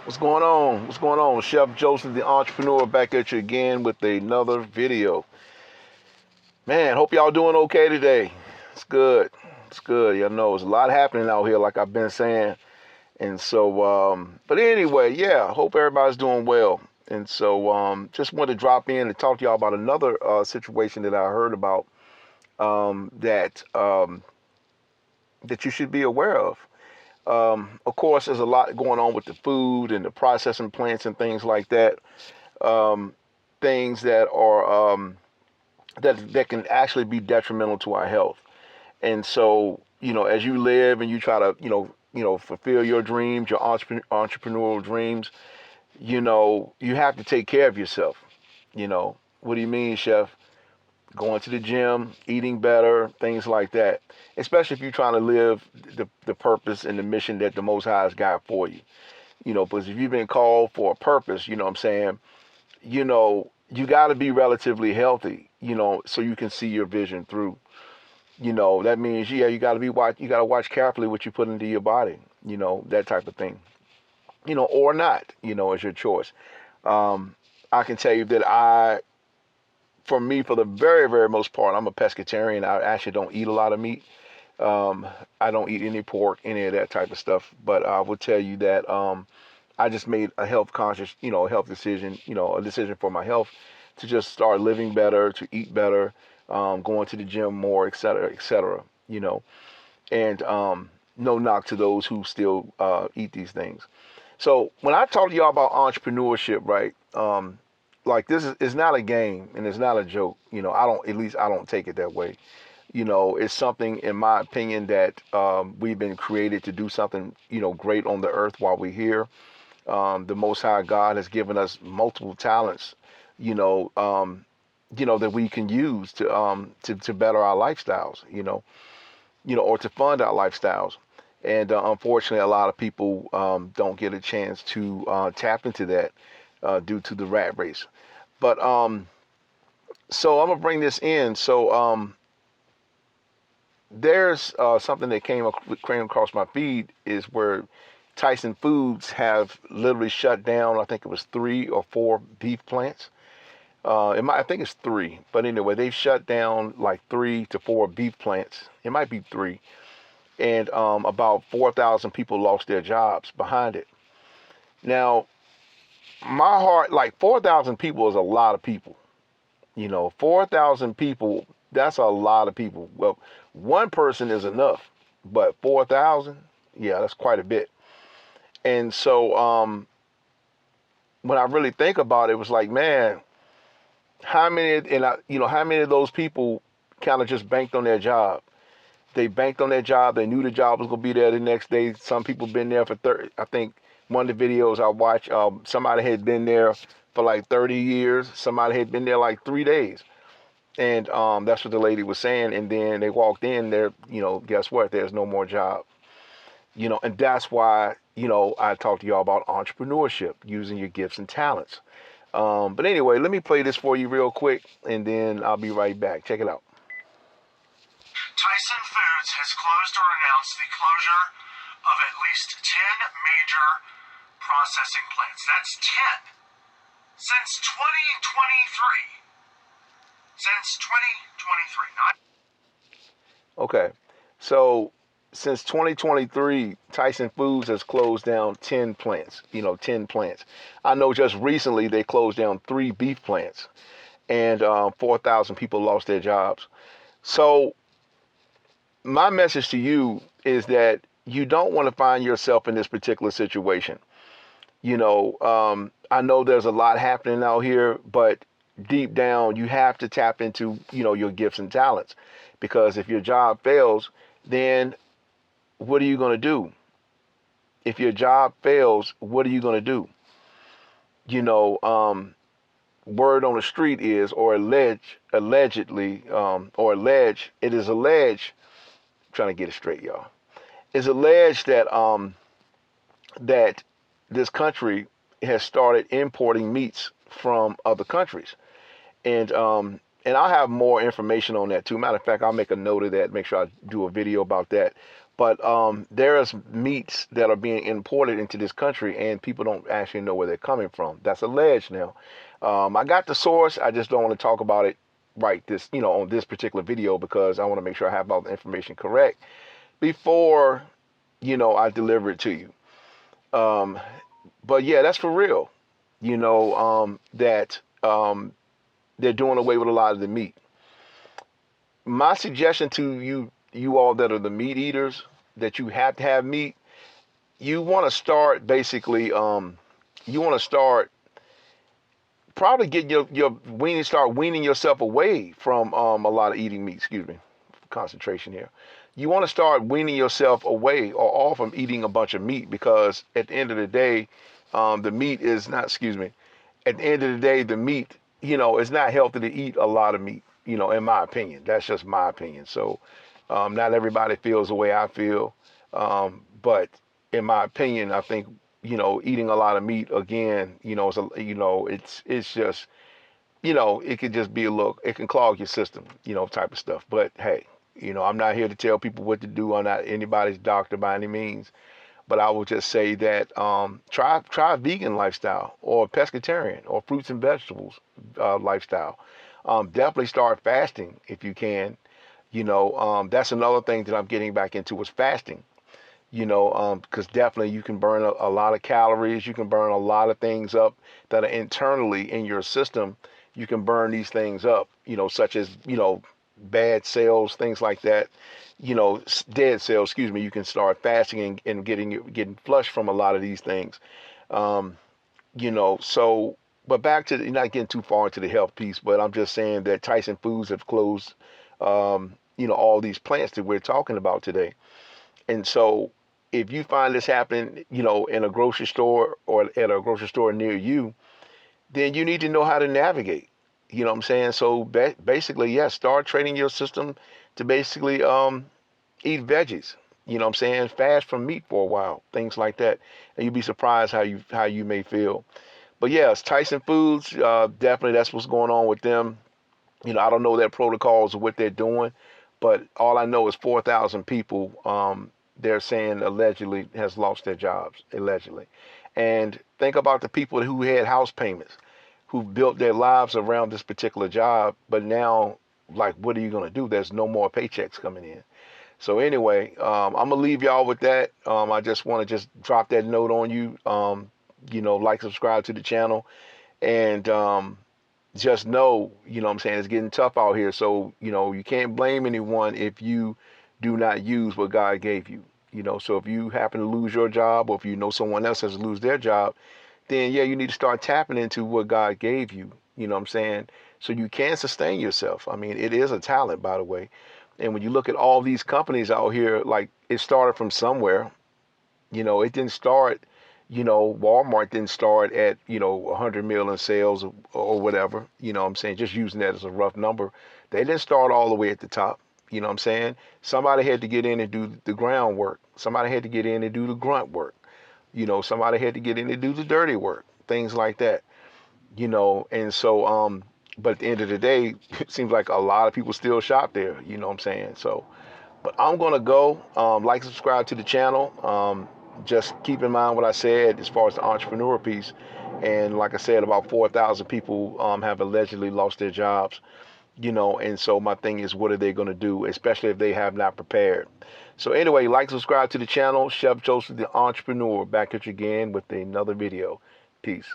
What's going on? What's going on? Chef Joseph, the entrepreneur, back at you again with another video. Man, hope y'all doing okay today. It's good. It's good. Y'all know there's a lot happening out here, like I've been saying. And so, but anyway, yeah, hope everybody's doing well. And so, just wanted to drop in and talk to y'all about another situation that I heard about that you should be aware of. Of course, there's a lot going on with the food and the processing plants and things like that. Um, things that are that can actually be detrimental to our health. And so, as you live and you try to, fulfill your dreams, your entrepreneurial dreams, you have to take care of yourself. What do you mean, chef? Going to the gym, eating better, things like that. Especially if you're trying to live the purpose and the mission that the Most High has got for you. Because if you've been called for a purpose, you know what I'm saying, you got to be relatively healthy, so you can see your vision through. That means, yeah, you got to watch carefully what you put into your body, that type of thing, or not, is your choice. Um, I can tell you that for me, for the very, very most part, I'm a pescatarian. I actually don't eat a lot of meat. Um, I don't eat any pork, any of that type of stuff. But I will tell you that I just made a health conscious, a health decision, a decision for my health to just start living better, to eat better, going to the gym more, et cetera, et cetera, and no knock to those who still eat these things. So when I talk to y'all about entrepreneurship, right, like this is not a game and it's not a joke. At least I don't take it that way. It's something, in my opinion, that we've been created to do something, great on the earth while we're here. The Most High God has given us multiple talents, you know, um, that we can use to better our lifestyles, or to fund our lifestyles. And unfortunately, a lot of people don't get a chance to tap into that due to the rat race. But so I'm gonna bring this in. So there's something that came across my feed is where Tyson Foods have literally shut down. I think it was 3 or 4 beef plants. I think it's 3, but anyway, they've shut down like 3 to 4 beef plants. It might be 3, and about 4,000 people lost their jobs behind it. Now, my heart, like 4,000 people is a lot of people. 4,000 people, that's a lot of people. Well, one person is enough, but 4,000, yeah, that's quite a bit. And so when I really think about it, it was like, man, how many of those people kind of just banked on their job? They banked on their job. They knew the job was gonna be there the next day. Some people been there for 30. I think one of the videos I watched, somebody had been there for like 30 years. Somebody had been there like 3 days. And that's what the lady was saying. And then they walked in there, guess what? There's no more job. And that's why, I talk to y'all about entrepreneurship, using your gifts and talents. But anyway, let me play this for you real quick, and then I'll be right back. Check it out. Tyson Foods has closed or announced the closure of at least 10 major processing plants. That's 10 since 2023. Since 2023. Not Okay. So since 2023, Tyson Foods has closed down 10 plants, 10 plants. I know just recently they closed down 3 beef plants, and 4,000 people lost their jobs. So my message to you is that you don't want to find yourself in this particular situation. I know there's a lot happening out here, but deep down, you have to tap into, your gifts and talents. Because if your job fails, then what are you going to do? If your job fails, what are you going to do? You know, um, Word on the street is, or allegedly, it is alleged, I'm trying to get it straight, y'all. It's alleged that this country has started importing meats from other countries. And I'll have more information on that too. Matter of fact, I'll make a note of that, make sure I do a video about that. But there's meats that are being imported into this country, and people don't actually know where they're coming from. That's alleged now. I got the source. I just don't want to talk about it right this, on this particular video because I want to make sure I have all the information correct before, I deliver it to you. Um, but yeah, that's for real. That they're doing away with a lot of the meat. My suggestion to you all that are the meat eaters, that you have to have meat, you want to start basically, you want to start probably getting start weaning yourself away from a lot of eating meat. Excuse me, concentration here. You want to start weaning yourself away or off from eating a bunch of meat because at the end of the day, the meat is not. Excuse me. At the end of the day, the meat, it's not healthy to eat a lot of meat. In my opinion, that's just my opinion. So, not everybody feels the way I feel, but in my opinion, I think eating a lot of meat again, it's just it could just be it can clog your system, type of stuff. But hey, I'm not here to tell people what to do. I'm not anybody's doctor by any means. But I will just say that try a vegan lifestyle or pescatarian or fruits and vegetables lifestyle. Definitely start fasting if you can. That's another thing that I'm getting back into is fasting. Because definitely you can burn a lot of calories. You can burn a lot of things up that are internally in your system. You can burn these things up, such as, bad cells, things like that, dead cells, excuse me. You can start fasting and getting flushed from a lot of these things. Um, so, but back to not getting too far into the health piece, but I'm just saying that Tyson Foods have closed, all these plants that we're talking about today. And so if you find this happening, in a grocery store or at a grocery store near you, then you need to know how to navigate. You know what I'm saying? So basically, yes, start training your system to basically eat veggies. You know what I'm saying? Fast from meat for a while, things like that, and you'd be surprised how you may feel. But yes, Tyson Foods, definitely that's what's going on with them. I don't know their protocols or what they're doing, but all I know is 4,000 people, they're saying allegedly has lost their jobs, allegedly. And think about the people who had house payments, who built their lives around this particular job, but now, like, what are you going to do? There's no more paychecks coming in. So anyway, I'm gonna leave y'all with that. I just want to just drop that note on you. Like, subscribe to the channel, and just know, what I'm saying, it's getting tough out here. So, you can't blame anyone if you do not use what God gave you. So if you happen to lose your job, or if you know someone else has to lose their job, then yeah, you need to start tapping into what God gave you. You know what I'm saying? So you can sustain yourself. I mean, it is a talent, by the way. And when you look at all these companies out here, like, it started from somewhere. It didn't start, Walmart didn't start at, 100 million in sales, or whatever. I'm saying, just using that as a rough number. They didn't start all the way at the top. You know what I'm saying? Somebody had to get in and do the groundwork. Somebody had to get in and do the grunt work. Somebody had to get in and do the dirty work, things like that. And so, but at the end of the day, it seems like a lot of people still shop there. You know what I'm saying? So, but I'm gonna go, like, subscribe to the channel. Just keep in mind what I said as far as the entrepreneur piece. And like I said, about 4,000 people have allegedly lost their jobs. And so my thing is, what are they going to do, especially if they have not prepared? So anyway, like, subscribe to the channel. Chef Joseph, the entrepreneur, back at you again with another video. Peace.